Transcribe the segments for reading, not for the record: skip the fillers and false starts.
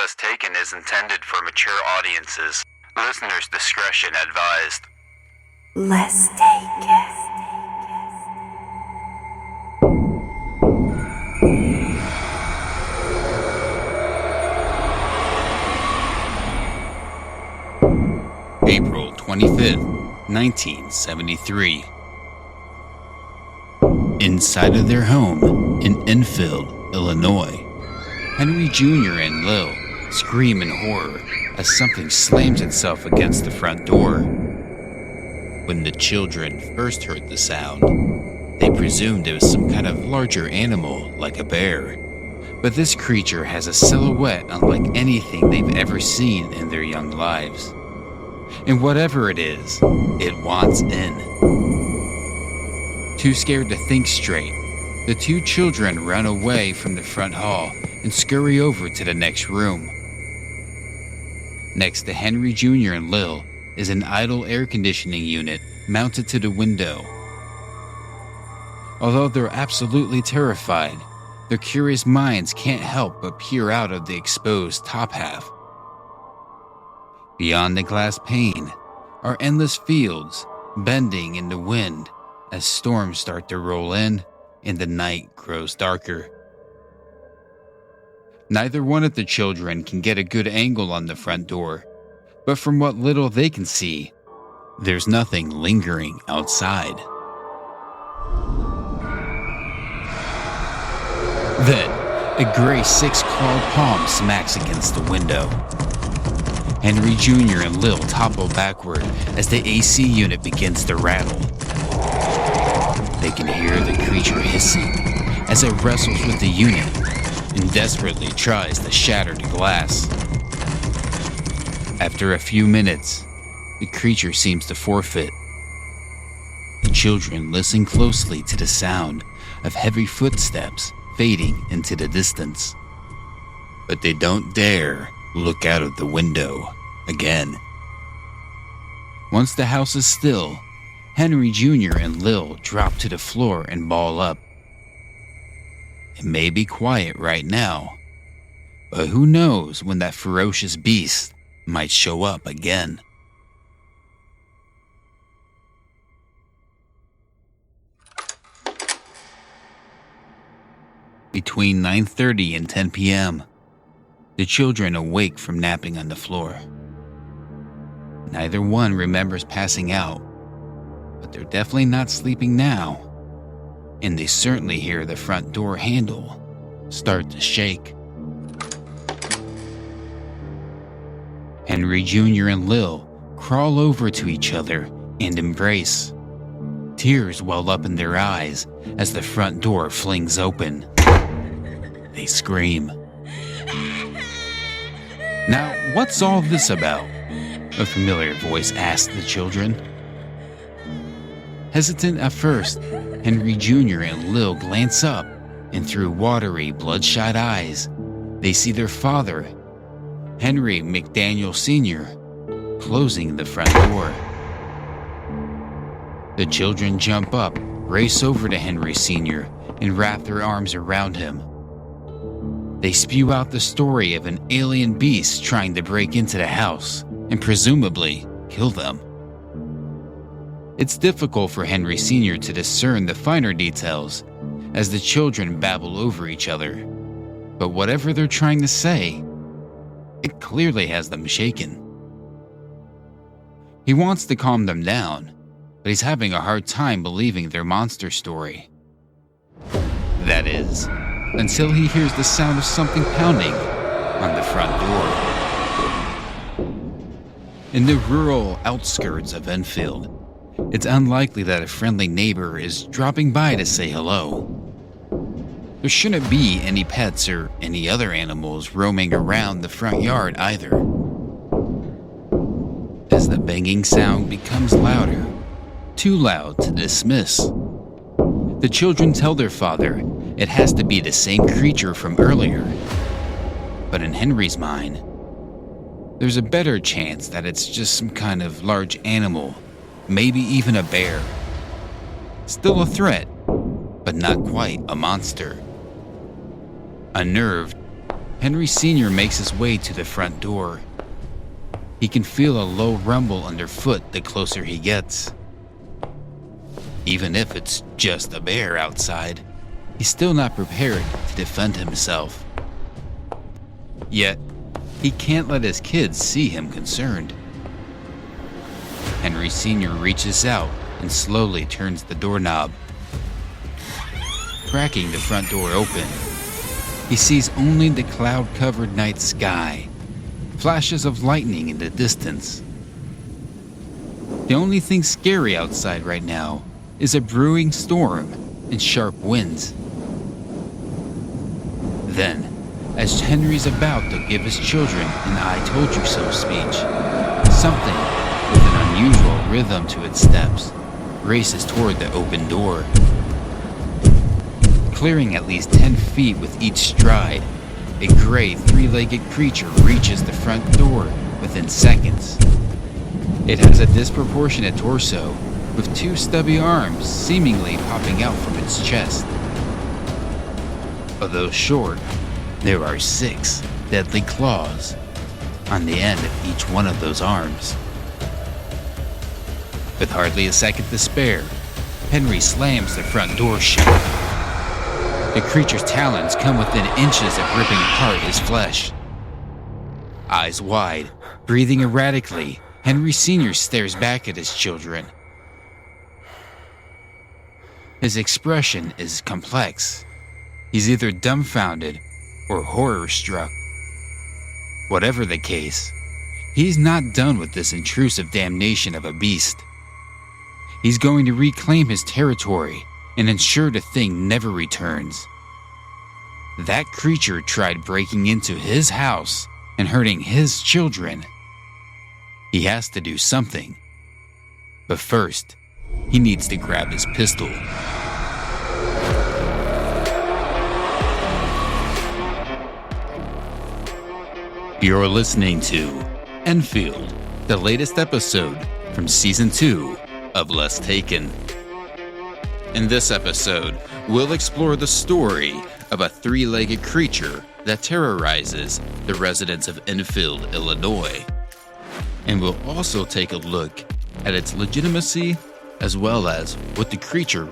Less Taken is intended for mature audiences. Listeners' discretion advised. Less Taken. April 25th, 1973. Inside of their home in Enfield, Illinois, Henry Jr. and Lil scream in horror as something slams itself against the front door. When the children first heard the sound, they presumed it was some kind of larger animal like a bear. But this creature has a silhouette unlike anything they've ever seen in their young lives. And whatever it is, it wants in. Too scared to think straight, the two children run away from the front hall and scurry over to the next room. Next to Henry Jr. and Lil is an idle air conditioning unit mounted to the window. Although they're absolutely terrified, their curious minds can't help but peer out of the exposed top half. Beyond the glass pane are endless fields bending in the wind as storms start to roll in and the night grows darker. Neither one of the children can get a good angle on the front door, but from what little they can see, there's nothing lingering outside. Then, a gray six-clawed palm smacks against the window. Henry Jr. and Lil topple backward as the AC unit begins to rattle. They can hear the creature hissing as it wrestles with the unit and desperately tries to shatter the glass. After a few minutes, the creature seems to forfeit. The children listen closely to the sound of heavy footsteps fading into the distance. But they don't dare look out of the window again. Once the house is still, Henry Jr. and Lil drop to the floor and ball up. It may be quiet right now, but who knows when that ferocious beast might show up again. Between 9:30 and 10 p.m., the children awake from napping on the floor. Neither one remembers passing out, but they're definitely not sleeping now, and they certainly hear the front door handle start to shake. Henry Jr. and Lil crawl over to each other and embrace. Tears well up in their eyes as the front door flings open. They scream. "Now, what's all this about?" a familiar voice asked the children. Hesitant at first, Henry Jr. and Lil glance up, and through watery, bloodshot eyes, they see their father, Henry McDaniel Sr., closing the front door. The children jump up, race over to Henry Sr., and wrap their arms around him. They spew out the story of an alien beast trying to break into the house and presumably kill them. It's difficult for Henry Sr. to discern the finer details as the children babble over each other, but whatever they're trying to say, it clearly has them shaken. He wants to calm them down, but he's having a hard time believing their monster story. That is, until he hears the sound of something pounding on the front door. In the rural outskirts of Enfield, it's unlikely that a friendly neighbor is dropping by to say hello. There shouldn't be any pets or any other animals roaming around the front yard either. As the banging sound becomes louder, too loud to dismiss, the children tell their father it has to be the same creature from earlier. But in Henry's mind, there's a better chance that it's just some kind of large animal, maybe even a bear. Still a threat, but not quite a monster. Unnerved, Henry Sr. makes his way to the front door. He can feel a low rumble underfoot the closer he gets. Even if it's just a bear outside, he's still not prepared to defend himself. Yet, he can't let his kids see him concerned. Henry Sr. reaches out and slowly turns the doorknob. Cracking the front door open, he sees only the cloud-covered night sky, flashes of lightning in the distance. The only thing scary outside right now is a brewing storm and sharp winds. Then, as Henry's about to give his children an "I told you so" speech, something with an unusual rhythm to its steps races toward the open door. Clearing at least 10 feet with each stride, a gray three-legged creature reaches the front door within seconds. It has a disproportionate torso with 2 stubby arms seemingly popping out from its chest. Although short, there are 6 deadly claws on the end of each one of those arms. With hardly a second to spare, Henry slams the front door shut. The creature's talons come within inches of ripping apart his flesh. Eyes wide, breathing erratically, Henry Sr. stares back at his children. His expression is complex. He's either dumbfounded or horror-struck. Whatever the case, he's not done with this intrusive damnation of a beast. He's going to reclaim his territory and ensure the thing never returns. That creature tried breaking into his house and hurting his children. He has to do something. But first, he needs to grab his pistol. You're listening to Enfield, the latest episode from Season 2 of Less Taken. In this episode, we'll explore the story of a 3-legged creature that terrorizes the residents of Enfield, Illinois. And we'll also take a look at its legitimacy as well as what the creature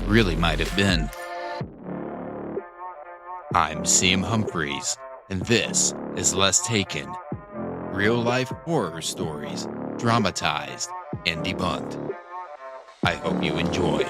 really might have been. I'm CM Humphreys, and this is Less Taken, real-life horror stories dramatized and debunked. I hope you enjoy.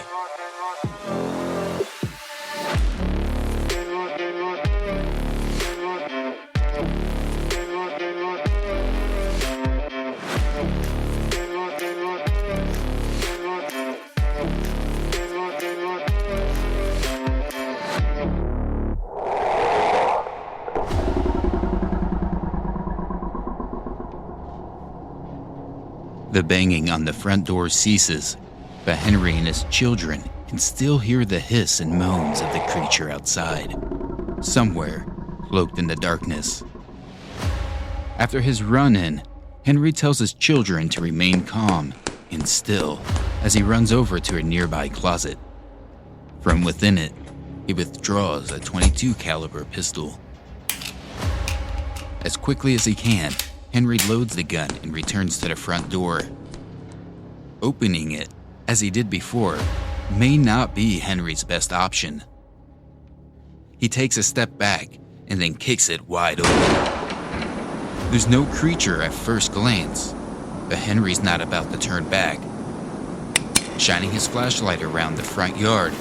The banging on the front door ceases, but Henry and his children can still hear the hiss and moans of the creature outside, somewhere cloaked in the darkness. After his run-in, Henry tells his children to remain calm and still as he runs over to a nearby closet. From within it, he withdraws a .22 caliber pistol. As quickly as he can, Henry loads the gun and returns to the front door. Opening it, as he did before, may not be Henry's best option. He takes a step back and then kicks it wide open. There's no creature at first glance, but Henry's not about to turn back. Shining his flashlight around the front yard,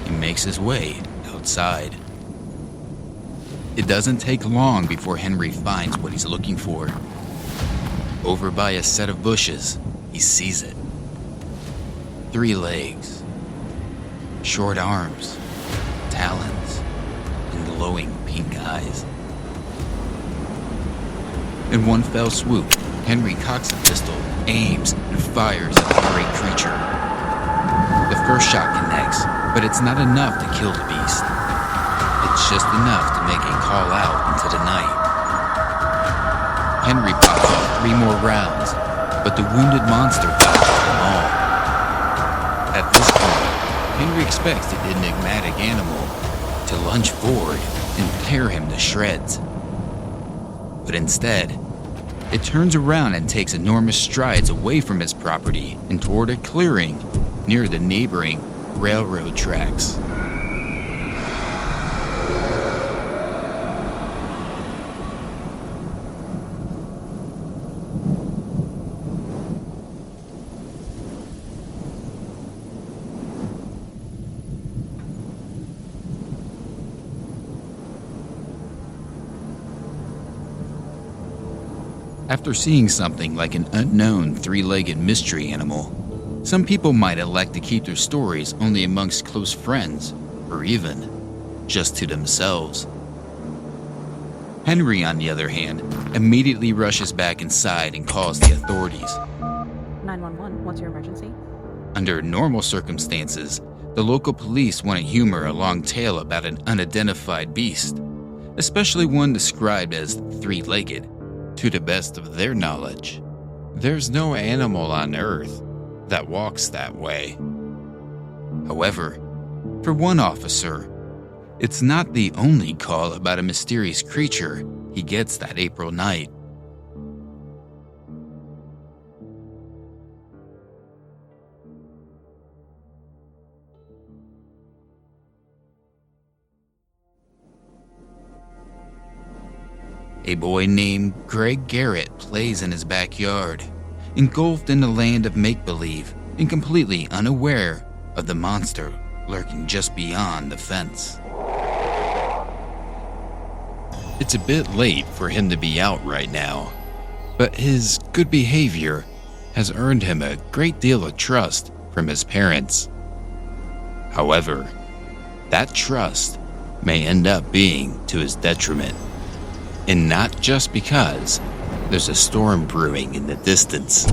he makes his way outside. It doesn't take long before Henry finds what he's looking for. Over by a set of bushes, he sees it. 3 legs, short arms, talons, and glowing pink eyes. In one fell swoop, Henry cocks the pistol, aims, and fires at the great creature. The first shot connects, but it's not enough to kill the beast. It's just enough to make it call out into the night. Henry pops off 3 more rounds, but the wounded monster dodges them all. At this point, Henry expects the enigmatic animal to lunge forward and tear him to shreds. But instead, it turns around and takes enormous strides away from his property and toward a clearing near the neighboring railroad tracks. After seeing something like an unknown three-legged mystery animal, some people might elect to keep their stories only amongst close friends, or even just to themselves. Henry, on the other hand, immediately rushes back inside and calls the authorities. 911, what's your emergency? Under normal circumstances, the local police wouldn't humor a long tale about an unidentified beast, especially one described as three-legged. To the best of their knowledge, there's no animal on Earth that walks that way. However, for one officer, it's not the only call about a mysterious creature he gets that April night. A boy named Greg Garrett plays in his backyard, engulfed in the land of make-believe and completely unaware of the monster lurking just beyond the fence. It's a bit late for him to be out right now, but his good behavior has earned him a great deal of trust from his parents. However, that trust may end up being to his detriment. And not just because there's a storm brewing in the distance.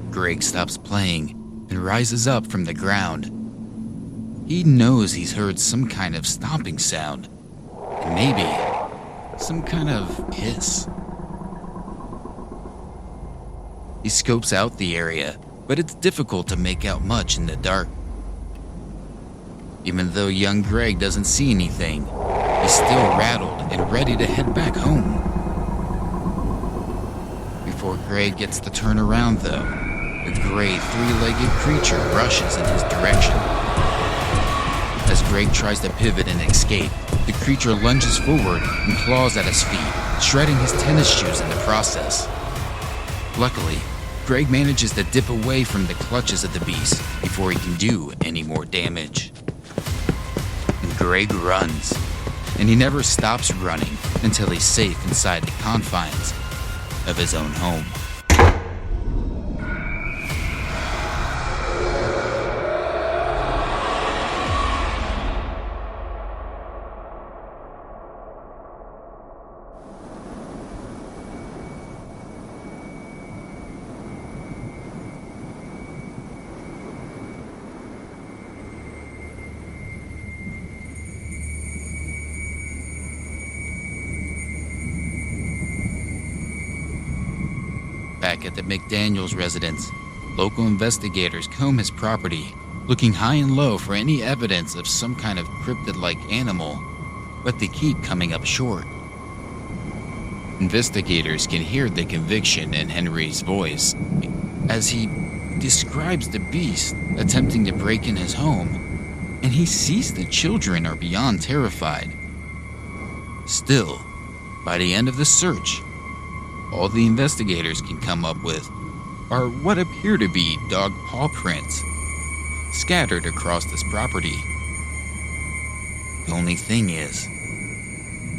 Greg stops playing and rises up from the ground. He knows he's heard some kind of stomping sound, and maybe some kind of hiss. He scopes out the area, but it's difficult to make out much in the dark. Even though young Greg doesn't see anything, he's still rattled and ready to head back home. Before Greg gets to turn around, though, a gray three-legged creature rushes in his direction. As Greg tries to pivot and escape, the creature lunges forward and claws at his feet, shredding his tennis shoes in the process. Luckily, Greg manages to dip away from the clutches of the beast before he can do any more damage. Greg runs, and he never stops running until he's safe inside the confines of his own home. Back at the McDaniels residence, local investigators comb his property, looking high and low for any evidence of some kind of cryptid-like animal, but they keep coming up short. Investigators can hear the conviction in Henry's voice as he describes the beast attempting to break in his home, and he sees the children are beyond terrified. Still, by the end of the search, all the investigators can come up with are what appear to be dog paw prints scattered across this property. The only thing is,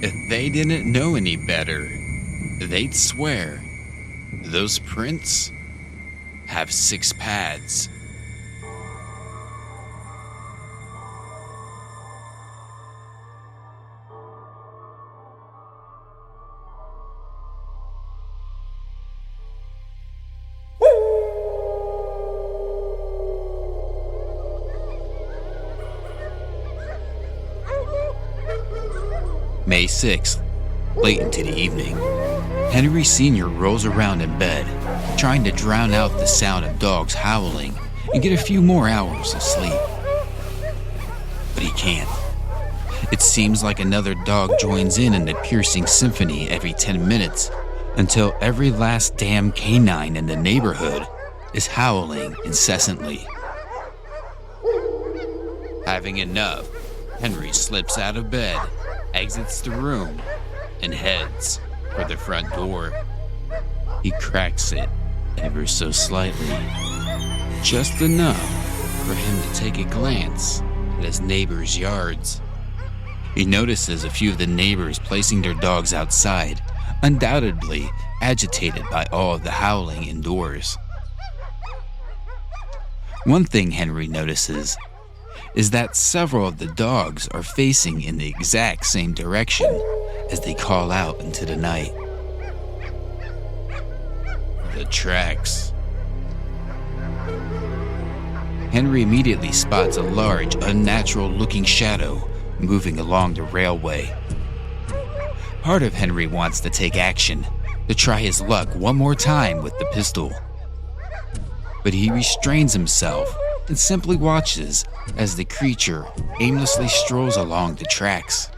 if they didn't know any better, they'd swear those prints have 6 pads. May 6th, late into the evening, Henry Sr. rolls around in bed, trying to drown out the sound of dogs howling and get a few more hours of sleep. But he can't. It seems like another dog joins in the piercing symphony every 10 minutes until every last damn canine in the neighborhood is howling incessantly. Having enough, Henry slips out of bed, exits the room, and heads for the front door. He cracks it ever so slightly, just enough for him to take a glance at his neighbors' yards. He notices a few of the neighbors placing their dogs outside, undoubtedly agitated by all of the howling indoors. One thing Henry notices is that several of the dogs are facing in the exact same direction as they call out into the night. The tracks. Henry immediately spots a large, unnatural-looking shadow moving along the railway. Part of Henry wants to take action, to try his luck one more time with the pistol. But he restrains himself and simply watches as the creature aimlessly strolls along the tracks.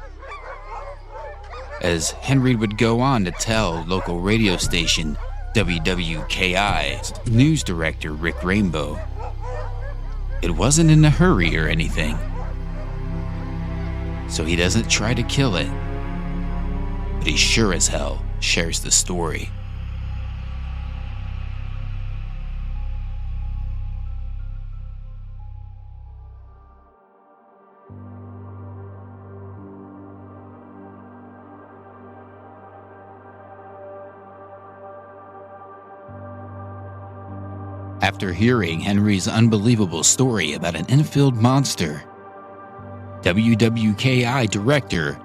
As Henry would go on to tell local radio station WWKI's news director Rick Rainbow, it wasn't in a hurry or anything, so he doesn't try to kill it, but he sure as hell shares the story. After hearing Henry's unbelievable story about an enfield-monster, WWKI director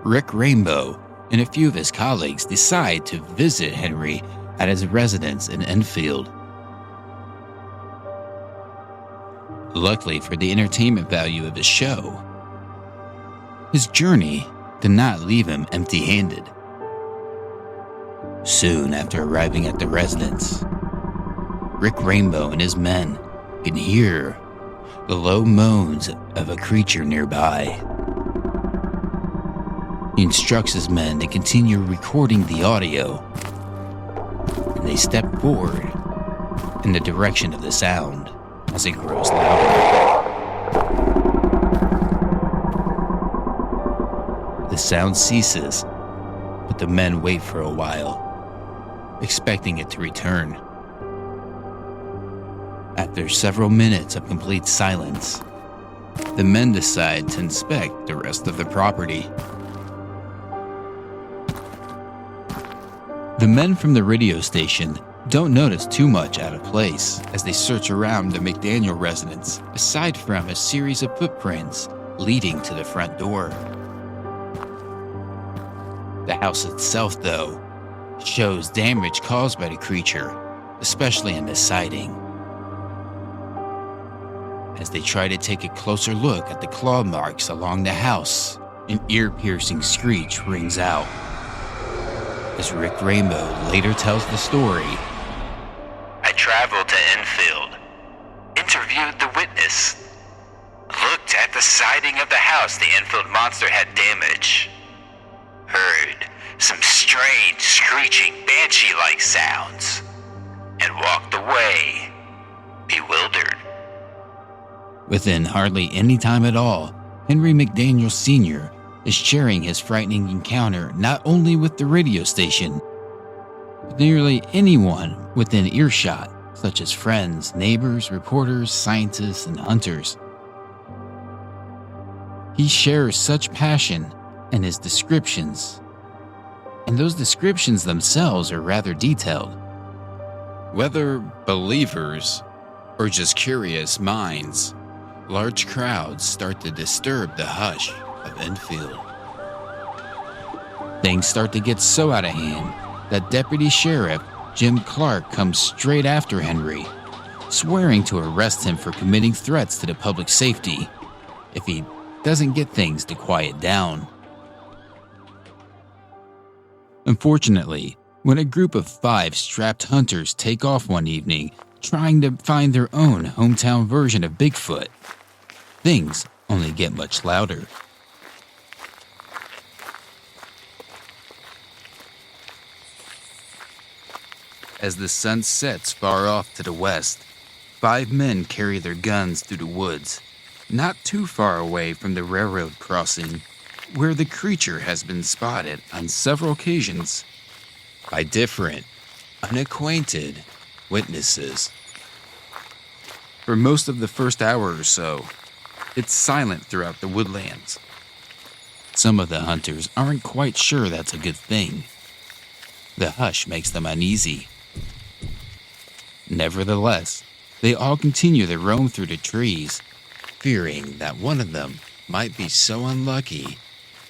Rick Rainbow and a few of his colleagues decide to visit Henry at his residence in Enfield. Luckily for the entertainment value of his show, his journey did not leave him empty-handed. Soon after arriving at the residence, Rick Rainbow and his men can hear the low moans of a creature nearby. He instructs his men to continue recording the audio, and they step forward in the direction of the sound as it grows louder. The sound ceases, but the men wait for a while, expecting it to return. After several minutes of complete silence, the men decide to inspect the rest of the property. The men from the radio station don't notice too much out of place as they search around the McDaniel residence, aside from a series of footprints leading to the front door. The house itself, though, shows damage caused by the creature, especially in the siding. As they try to take a closer look at the claw marks along the house, an ear-piercing screech rings out. As Rick Rainbow later tells the story, I traveled to Enfield, interviewed the witness, looked at the siding of the house the enfield-monster had damage, heard some strange screeching banshee-like sounds, and walked away, bewildered. Within hardly any time at all, Henry McDaniel Sr. is sharing his frightening encounter not only with the radio station, but nearly anyone within earshot, such as friends, neighbors, reporters, scientists, and hunters. He shares such passion in his descriptions, and those descriptions themselves are rather detailed. Whether believers or just curious minds, large crowds start to disturb the hush of Enfield. Things start to get so out of hand that Deputy Sheriff Jim Clark comes straight after Henry, swearing to arrest him for committing threats to the public safety if he doesn't get things to quiet down. Unfortunately, when a group of 5 strapped hunters take off one evening trying to find their own hometown version of Bigfoot. Things only get much louder. As the sun sets far off to the west, 5 men carry their guns through the woods, not too far away from the railroad crossing, where the creature has been spotted on several occasions by different, unacquainted witnesses. For most of the first hour or so, it's silent throughout the woodlands. Some of the hunters aren't quite sure that's a good thing. The hush makes them uneasy. Nevertheless, they all continue to roam through the trees, fearing that one of them might be so unlucky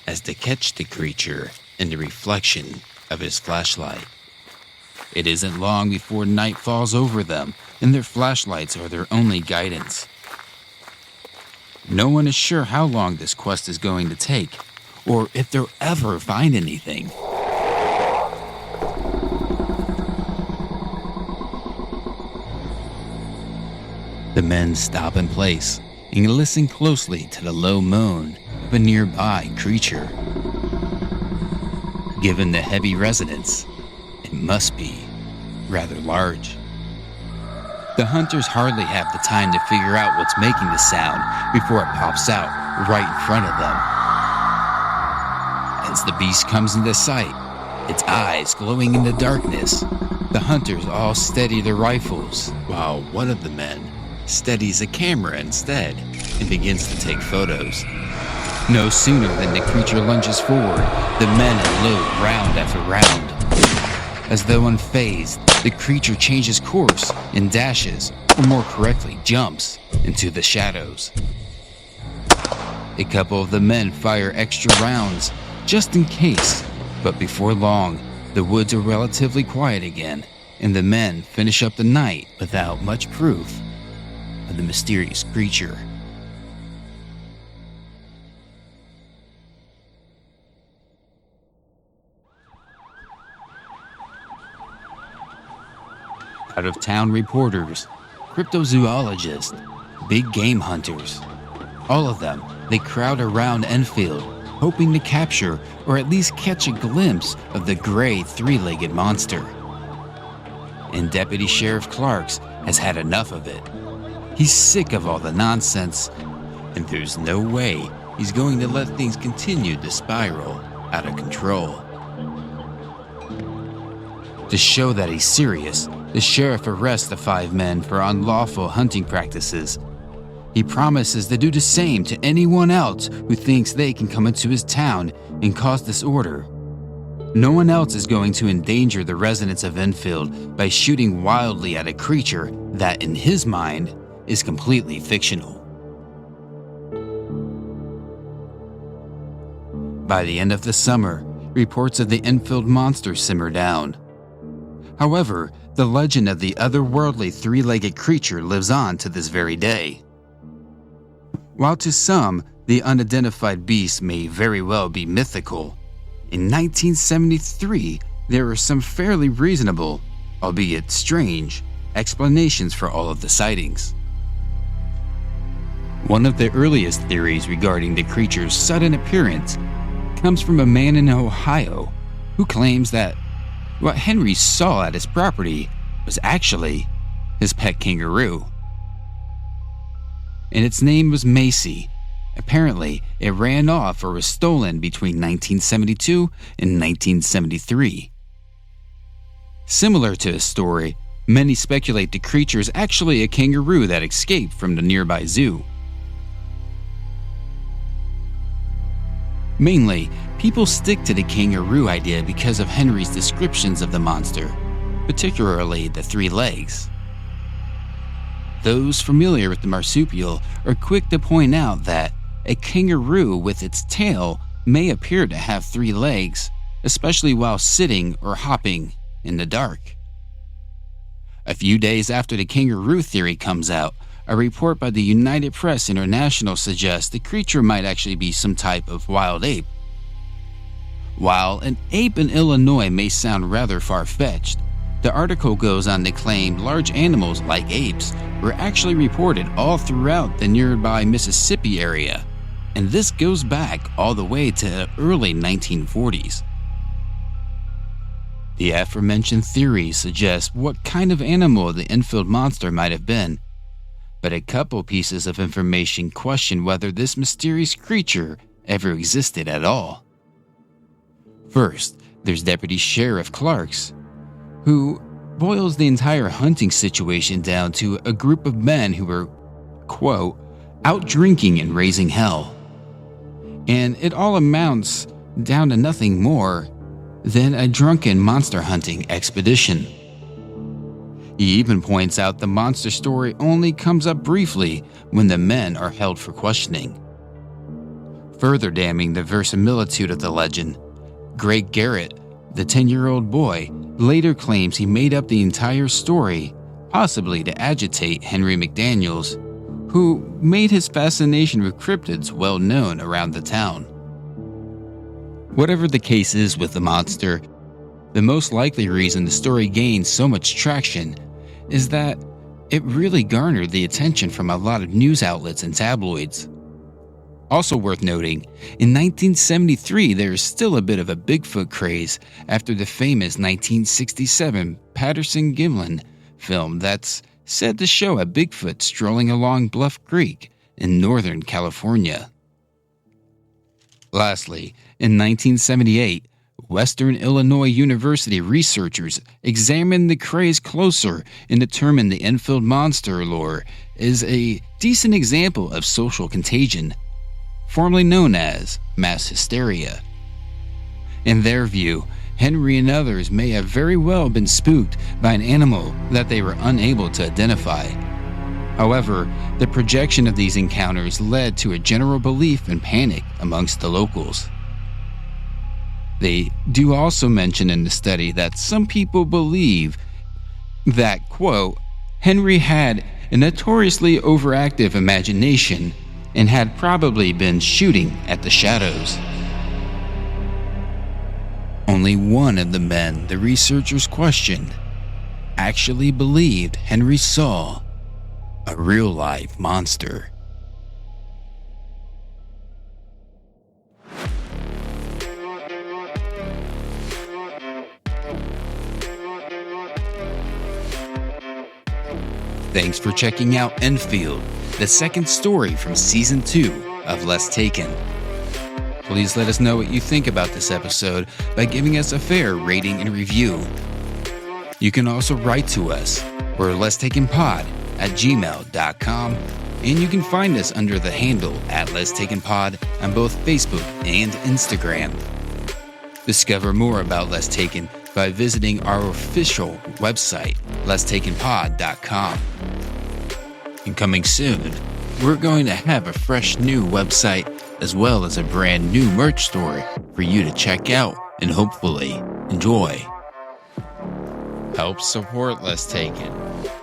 as to catch the creature in the reflection of his flashlight. It isn't long before night falls over them, and their flashlights are their only guidance. No one is sure how long this quest is going to take, or if they'll ever find anything. The men stop in place and listen closely to the low moan of a nearby creature. Given the heavy resonance, it must be rather large. The hunters hardly have the time to figure out what's making the sound before it pops out right in front of them. As the beast comes into sight, its eyes glowing in the darkness, the hunters all steady their rifles, while one of the men steadies a camera instead and begins to take photos. No sooner than the creature lunges forward, the men unload round after round. As though unfazed, the creature changes course and dashes, or more correctly, jumps into the shadows. A couple of the men fire extra rounds, just in case, but before long, the woods are relatively quiet again, and the men finish up the night without much proof of the mysterious creature. Out-of-town reporters, cryptozoologists, big game hunters. All of them, they crowd around Enfield, hoping to capture or at least catch a glimpse of the gray three-legged monster. And Deputy Sheriff Clarks has had enough of it. He's sick of all the nonsense, and there's no way he's going to let things continue to spiral out of control. To show that he's serious, the sheriff arrests the 5 men for unlawful hunting practices. He promises to do the same to anyone else who thinks they can come into his town and cause disorder. No one else is going to endanger the residents of Enfield by shooting wildly at a creature that, in his mind, is completely fictional. By the end of the summer, reports of the enfield-monster simmer down. However, the legend of the otherworldly three-legged creature lives on to this very day. While to some, the unidentified beast may very well be mythical, in 1973, there were some fairly reasonable, albeit strange, explanations for all of the sightings. One of the earliest theories regarding the creature's sudden appearance comes from a man in Ohio who claims that what Henry saw at his property was actually his pet kangaroo. And its name was Macy. Apparently, it ran off or was stolen between 1972 and 1973. Similar to his story, many speculate the creature is actually a kangaroo that escaped from the nearby zoo. Mainly, people stick to the kangaroo idea because of Henry's descriptions of the monster, particularly the 3 legs. Those familiar with the marsupial are quick to point out that a kangaroo with its tail may appear to have 3 legs, especially while sitting or hopping in the dark. A few days after the kangaroo theory comes out, a report by the United Press International suggests the creature might actually be some type of wild ape. While an ape in Illinois may sound rather far-fetched, The article goes on to claim large animals like apes were actually reported all throughout the nearby Mississippi area, and this goes back all the way to the early 1940s. The aforementioned theory suggests what kind of animal the enfield-monster might have been, but a couple pieces of information question whether this mysterious creature ever existed at all. First, there's Deputy Sheriff Clarks, who boils the entire hunting situation down to a group of men who were, quote, out drinking and raising hell. And it all amounts down to nothing more than a drunken monster hunting expedition. He even points out the monster story only comes up briefly when the men are held for questioning. Further damning the verisimilitude of the legend, Greg Garrett, the 10-year-old boy, later claims he made up the entire story, possibly to agitate Henry McDaniels, who made his fascination with cryptids well known around the town. Whatever the case is with the monster, the most likely reason the story gained so much traction is that it really garnered the attention from a lot of news outlets and tabloids. Also worth noting, in 1973 there is still a bit of a Bigfoot craze after the famous 1967 Patterson-Gimlin film that's said to show a Bigfoot strolling along Bluff Creek in Northern California. Lastly, in 1978, Western Illinois University researchers examined the craze closer and determined the enfield-monster lore is a decent example of social contagion, formerly known as mass hysteria. In their view, Henry and others may have very well been spooked by an animal that they were unable to identify. However, the projection of these encounters led to a general belief and panic amongst the locals. They do also mention in the study that some people believe that, quote, Henry had a notoriously overactive imagination and had probably been shooting at the shadows. Only one of the men the researchers questioned actually believed Henry saw a real-life monster. Thanks for checking out Enfield, the second story from Season 2 of Less Taken. Please let us know what you think about this episode by giving us a fair rating and review. You can also write to us. We're lesstakenpod@gmail.com, and you can find us under the handle @lesstakenpod on both Facebook and Instagram. Discover more about Less Taken by visiting our official website, lesstakenpod.com. And coming soon, we're going to have a fresh new website as well as a brand new merch store for you to check out and hopefully enjoy. Help support Less Taken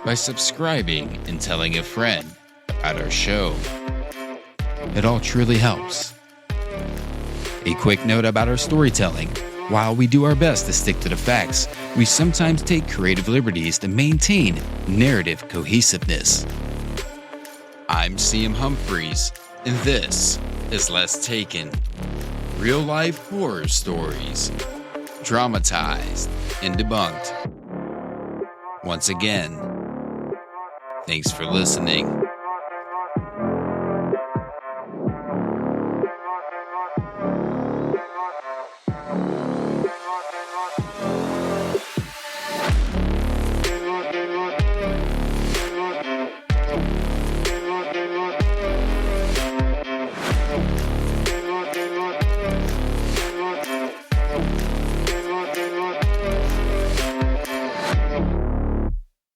by subscribing and telling a friend about our show. It all truly helps. A quick note about our storytelling. While we do our best to stick to the facts, we sometimes take creative liberties to maintain narrative cohesiveness. I'm CM Humphreys, and this is Less Taken. Real-life horror stories, dramatized and debunked. Once again, thanks for listening.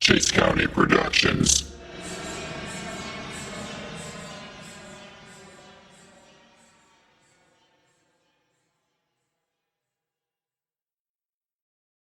Chase